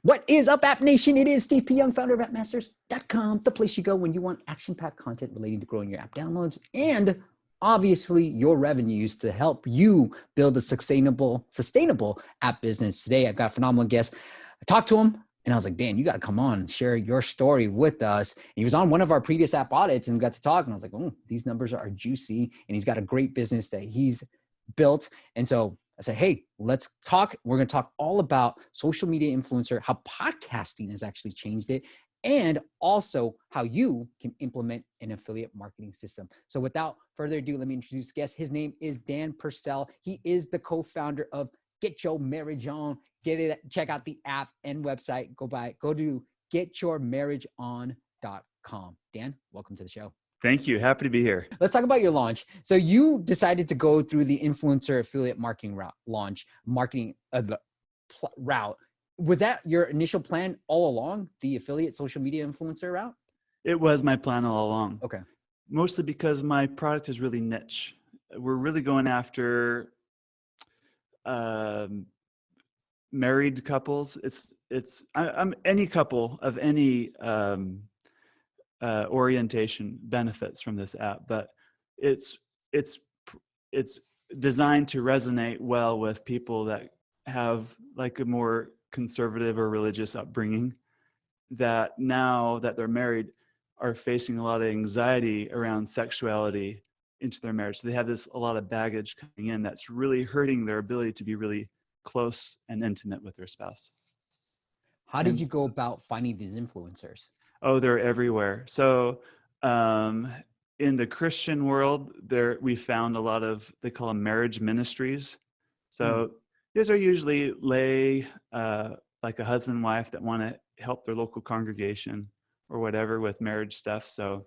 What is up, App Nation? It is Steve P. Young, founder of appmasters.com, the place you go when you want action-packed content relating to growing your app downloads and obviously your revenues to help you build a sustainable app business. Today, I've got a phenomenal guest. I talked to him and I was like, Dan, you got to come on, share your story with us. And he was on one of our previous app audits and got to talk. And I was like, oh, these numbers are juicy. And he's got a great business that he's built. And so I said, hey, let's talk. We're going to talk all about social media influencer, how podcasting has actually changed it, and also how you can implement an affiliate marketing system. So without further ado, let me introduce the guest. His name is Dan Purcell. He is the co-founder of Get Your Marriage On. Check out the app and website. Go to getyourmarriageon.com. Dan, welcome to the show. Thank you. Happy to be here. Let's talk about your launch. So you decided to go through the influencer affiliate marketing route. Was that your initial plan all along, the affiliate social media influencer route? It was my plan all along. Okay. Mostly because my product is really niche. We're really going after married couples. I'm any couple of any orientation benefits from this app, but it's designed to resonate well with people that have like a more conservative or religious upbringing, that now that they're married are facing a lot of anxiety around sexuality into their marriage. So they have a lot of baggage coming in that's really hurting their ability to be really close and intimate with their spouse. How did you go about finding these influencers? Oh, they're everywhere. So in the Christian world, we found a lot of, they call them marriage ministries. So these are usually lay, like a husband and wife that want to help their local congregation or whatever with marriage stuff. So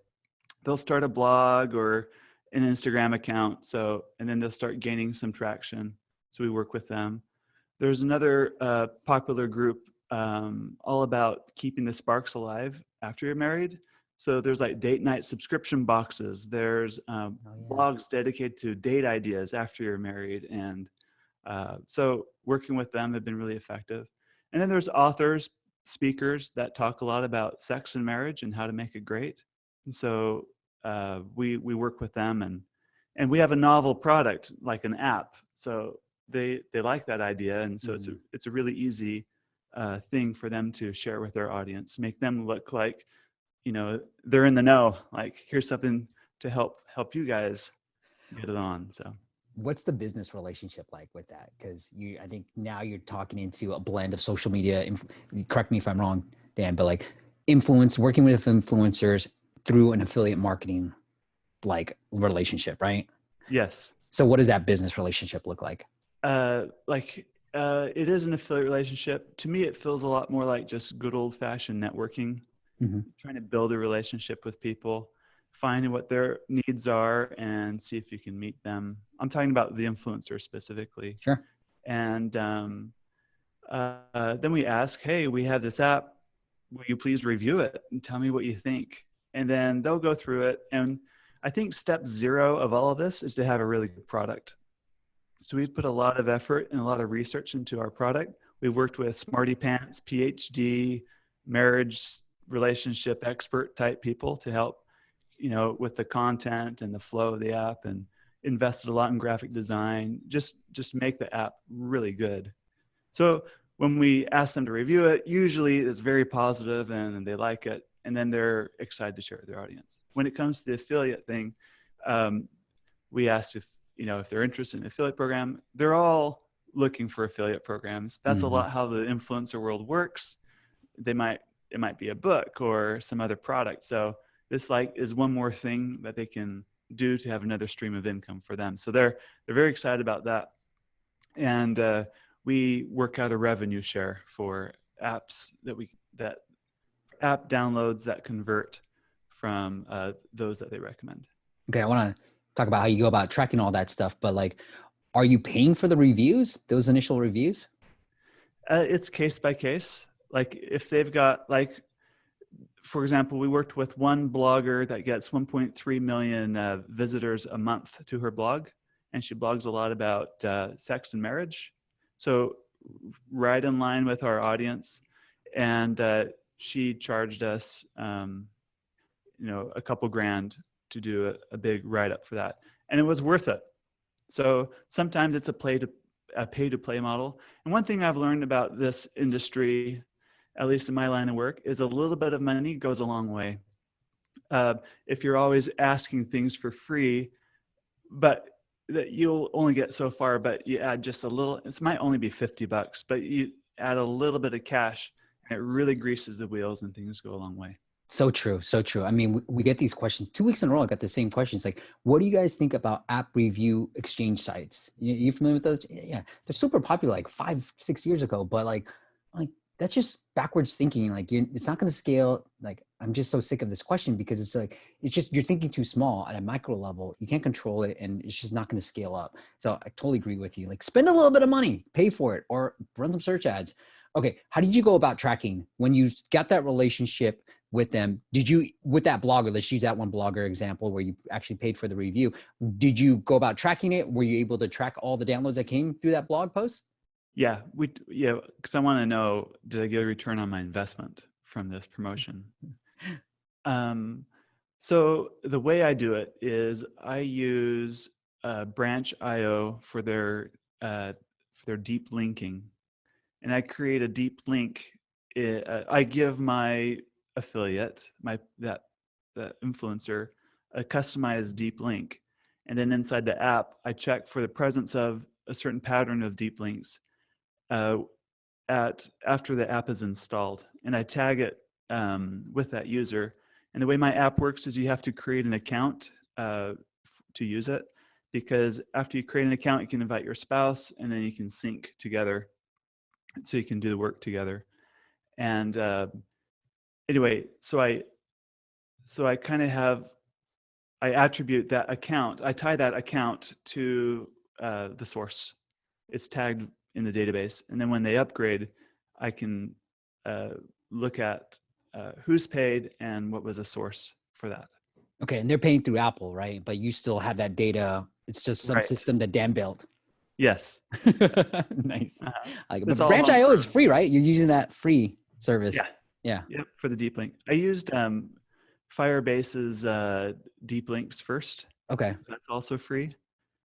they'll start a blog or an Instagram account. And then they'll start gaining some traction. So we work with them. There's another popular group all about keeping the sparks alive after you're married. So there's like date night subscription boxes. There's blogs dedicated to date ideas after you're married. And so working with them have been really effective. And then there's authors, speakers that talk a lot about sex and marriage and how to make it great. And so we work with them, and we have a novel product like an app. So they like that idea. And so it's a really easy thing for them to share with their audience, make them look like, they're in the know, like here's something to help you guys get it on. So what's the business relationship like with that? Because I think now you're talking into a blend of social media, correct me if I'm wrong, Dan, but like working with influencers through an affiliate marketing like relationship, right? Yes. So what does that business relationship look like? It is an affiliate relationship. To me, it feels a lot more like just good old-fashioned networking, trying to build a relationship with people, finding what their needs are and see if you can meet them. I'm talking about the influencer specifically. Sure. And then we ask, hey, we have this app. Will you please review it and tell me what you think? And then they'll go through it. And I think step 0 of all of this is to have a really good product. So we've put a lot of effort and a lot of research into our product. We've worked with Smarty Pants, PhD, marriage relationship expert type people to help, with the content and the flow of the app, and invested a lot in graphic design, just make the app really good. So when we ask them to review it, usually it's very positive and they like it, and then they're excited to share it with their audience. When it comes to the affiliate thing, we asked if they're interested in an affiliate program. They're all looking for affiliate programs. That's a lot how the influencer world works. It might be a book or some other product. So this is one more thing that they can do to have another stream of income for them. So they're very excited about that. And we work out a revenue share for apps that app downloads that convert from those that they recommend. Okay, I want to talk about how you go about tracking all that stuff, but are you paying for the reviews, those initial reviews? It's case by case. Like if they've got for example, we worked with one blogger that gets 1.3 million visitors a month to her blog, and she blogs a lot about sex and marriage. So right in line with our audience. And she charged us, a couple grand to do a big write-up for that. And it was worth it. So sometimes it's a pay-to-play model. And one thing I've learned about this industry, at least in my line of work, is a little bit of money goes a long way. If you're always asking things for free, but that you'll only get so far, but you add just a little, it might only be $50, but you add a little bit of cash and it really greases the wheels and things go a long way. So true. So true. I mean, we get these questions 2 weeks in a row. I got the same questions. Like, what do you guys think about app review exchange sites? You familiar with those? Yeah. They're super popular like 5-6 years ago, but like that's just backwards thinking. Like it's not going to scale. Like, I'm just so sick of this question because it's just, you're thinking too small at a micro level. You can't control it and it's just not going to scale up. So I totally agree with you. Like spend a little bit of money, pay for it, or run some search ads. Okay. How did you go about tracking when you got that relationship with them? Did you, with that blogger, let's use that one blogger example where you actually paid for the review. Did you go about tracking it? Were you able to track all the downloads that came through that blog post? Yeah, because I want to know, did I get a return on my investment from this promotion? So the way I do it is I use Branch.io for their deep linking, and I create a deep link. I give my affiliate, that influencer, a customized deep link, and then inside the app, I check for the presence of a certain pattern of deep links after the app is installed, and I tag it with that user. And the way my app works is you have to create an account to use it, because after you create an account, you can invite your spouse, and then you can sync together, so you can do the work together. And anyway, so I kind of I attribute that account. I tie that account to the source. It's tagged in the database, and then when they upgrade, I can look at who's paid and what was the source for that. Okay, and they're paying through Apple, right? But you still have that data. It's just some Right. system that Dan built. Yes. Nice. Like, It's but all Branch.io is homegrown. free, right? You're using that free service. Yeah. Yeah. Yep. For the deep link, I used Firebase's deep links first. Okay. That's also free,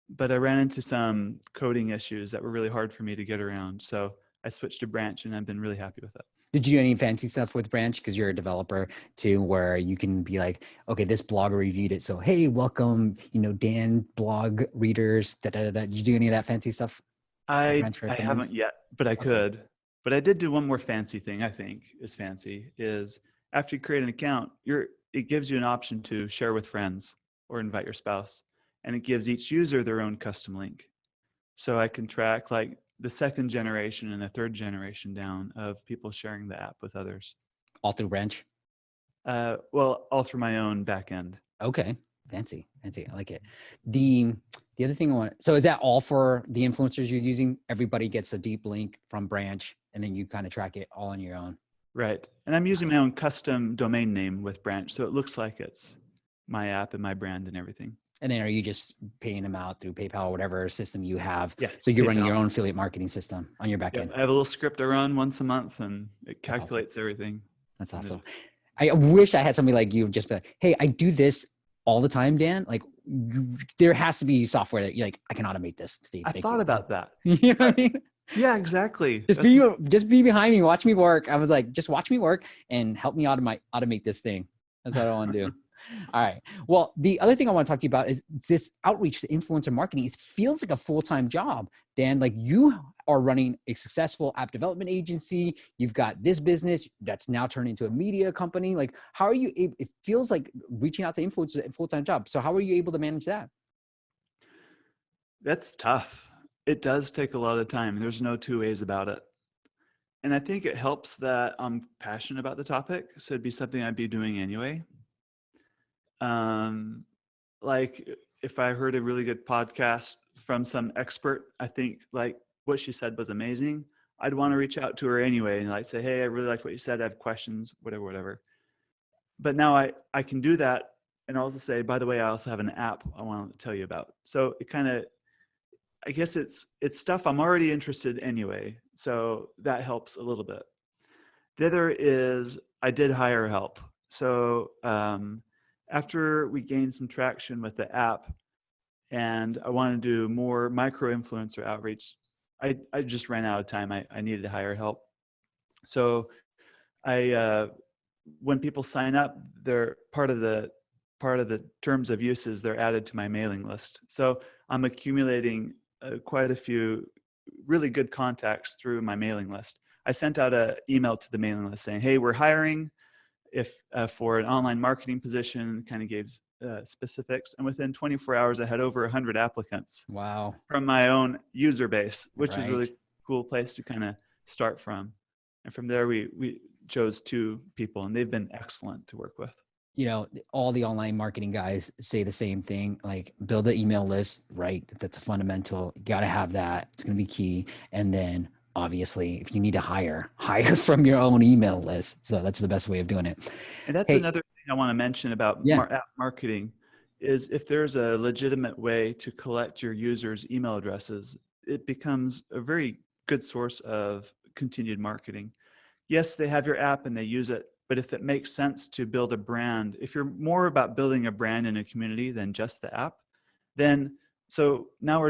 but I ran into some coding issues that were really hard for me to get around. So I switched to Branch, and I've been really happy with it. Did you do any fancy stuff with Branch? Because you're a developer too, where you can be like, okay, this blogger reviewed it. So, hey, welcome, Dan blog readers. Did you do any of that fancy stuff? I Branch recommends? haven't yet, but I Okay. could. But I did do one more fancy thing. I think is fancy is after you create an account, it gives you an option to share with friends or invite your spouse, and it gives each user their own custom link. So I can track like the second generation and the third generation down of people sharing the app with others. All through Branch? Well, all through my own backend. Okay. Fancy. I like it. The other thing I want, so is that all for the influencers you're using? Everybody gets a deep link from Branch, and then you kind of track it all on your own. Right. And I'm using my own custom domain name with Branch, so it looks like it's my app and my brand and everything. And then are you just paying them out through PayPal or whatever system you have? Yeah. So you're PayPal. running your own affiliate marketing system on your back end. I have a little script I run once a month, and it That's calculates everything. That's awesome. I wish I had somebody like you just be like, hey, I do this all the time, Dan. Like there has to be software that you're like, I can automate this, Steve. I thought about that. You know what I mean? Yeah, exactly. Just be behind me, watch me work. I was like, just watch me work and help me automate this thing. That's what I want to do. All right. Well, the other thing I want to talk to you about is this outreach to influencer marketing. It feels like a full-time job, Dan. Like you are running a successful app development agency. You've got this business that's now turned into a media company. Like how are you able, it feels like reaching out to influencers is a full-time job. So how are you able to manage that? That's tough. It does take a lot of time. There's no two ways about it. And I think it helps that I'm passionate about the topic. So it'd be something I'd be doing anyway. Like if I heard a really good podcast from some expert, I think like what she said was amazing, I'd want to reach out to her anyway and like say, hey, I really liked what you said. I have questions, whatever. But now I can do that and also say, by the way, I also have an app I want to tell you about. So it kind of, I guess it's stuff I'm already interested in anyway. So that helps a little bit. The other is I did hire help. So after we gained some traction with the app and I wanted to do more micro influencer outreach, I just ran out of time. I needed to hire help. So when people sign up, they're part of the terms of uses, they're added to my mailing list. So I'm accumulating quite a few really good contacts through my mailing list. I sent out an email to the mailing list saying, hey, we're hiring for an online marketing position, kind of gave specifics. And within 24 hours, I had over 100 applicants. Wow. From my own user base, which Right. is really cool place to kind of start from. And from there, we chose 2 people, and they've been excellent to work with. You know, all the online marketing guys say the same thing, like build an email list, right? That's a fundamental. You got to have that. It's going to be key. And then obviously, if you need to hire from your own email list. So that's the best way of doing it. And that's another thing I want to mention about app marketing is if there's a legitimate way to collect your users' email addresses, it becomes a very good source of continued marketing. Yes, they have your app and they use it, but if it makes sense to build a brand, if you're more about building a brand in a community than just the app, then so now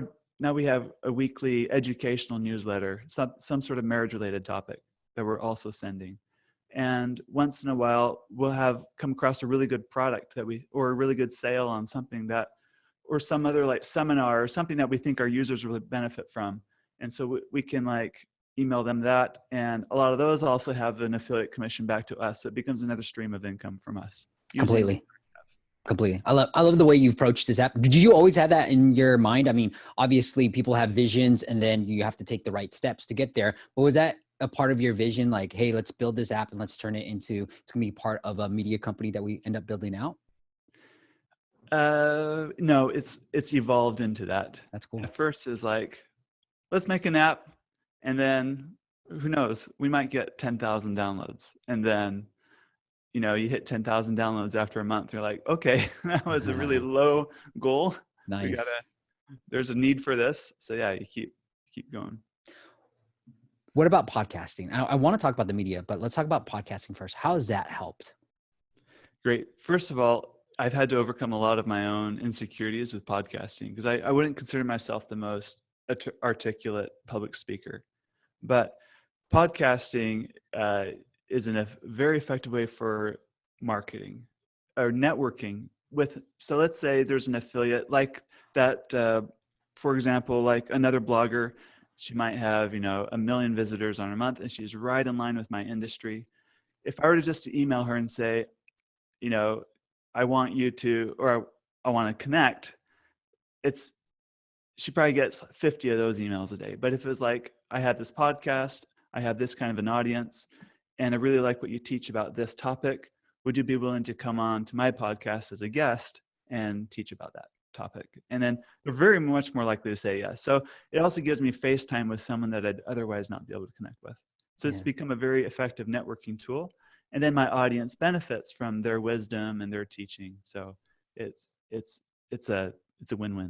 we have a weekly educational newsletter, some sort of marriage related topic that we're also sending. And once in a while, we'll have come across a really good product or a really good sale on something that, or some other like seminar or something that we think our users really benefit from. And so we can like email them that. And a lot of those also have an affiliate commission back to us. So it becomes another stream of income from us. Completely. I love the way you've approached this app. Did you always have that in your mind? I mean, obviously people have visions and then you have to take the right steps to get there. But was that a part of your vision? Like, hey, let's build this app and let's turn it into, it's going to be part of a media company that we end up building out? No, it's evolved into that. That's cool. At first is like, let's make an app. And then who knows, we might get 10,000 downloads. And then, you know, you hit 10,000 downloads after a month. You're like, okay, that was a really low goal. Nice. There's a need for this. So yeah, you keep going. What about podcasting? I want to talk about the media, but let's talk about podcasting first. How has that helped? Great. First of all, I've had to overcome a lot of my own insecurities with podcasting because I wouldn't consider myself the most articulate public speaker. But podcasting is a very effective way for marketing or networking with. So let's say there's an affiliate like that, for example, like another blogger, she might have, 1 million visitors on a month and she's right in line with my industry. If I were to just email her and say, I want you to, or I want to connect, she probably gets 50 of those emails a day. But if it was like, I have this podcast, I have this kind of an audience, and I really like what you teach about this topic, would you be willing to come on to my podcast as a guest and teach about that topic? And then they're very much more likely to say yes. So it also gives me FaceTime with someone that I'd otherwise not be able to connect with. So it's become a very effective networking tool. And then my audience benefits from their wisdom and their teaching. So it's a win-win.